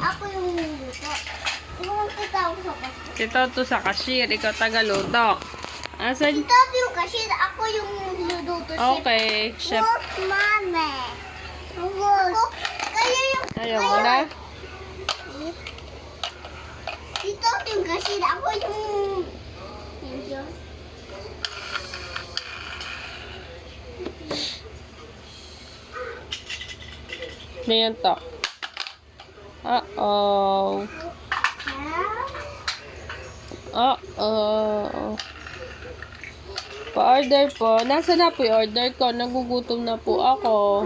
Ako yung luto. Yung kita ako sa kasi. Ito to sa cashier. Ikaw tagaluto. Asan? Ito yung kasi ako yung luto. Okay, chef. Look, mami. Ako, kaya yung... Ayaw mo na? Ito yung kasi ako yung... Yung... Ngayon to. Uh-oh. Uh-oh. Pa-order po. Nasaan na po yung order ko? Nagugutom na po ako.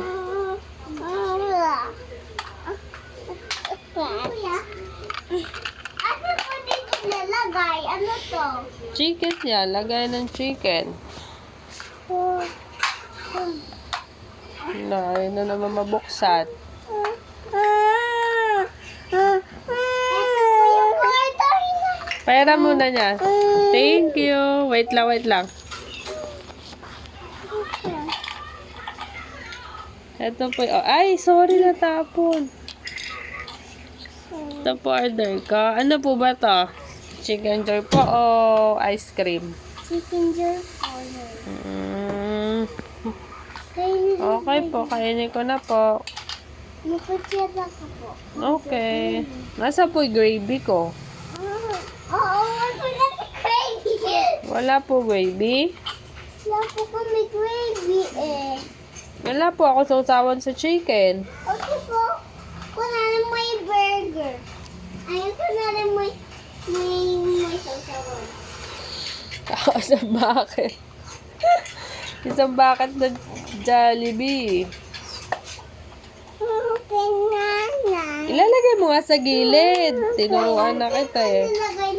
Ano po dito nalagay? Ano to? Chicken yan. Lagay ng chicken. Na, yun na naman mabuksan. Pera muna niya. Thank you. Wait lang, wait lang. Ito po. Oh, ay, sorry, natapon. Ito po order ko. Ano po ba to? Chicken joy po o ice cream? Chicken joy. Okay po, kainin ko na po. Mapatsira ka po. Okay. Nasa po yung gravy ko? Oo, wala si gravy. Wala po gravy? Wala po kami gravy eh. Wala po ako sausawan sa chicken. Okay po. Kuna rin may burger. Ayun ko na rin may sausawan. Isang bucket. Isang bucket na Jollibee. Okay na. Ilalagay mo nga sa gilid. Tinuruan na kita eh. Nilagay na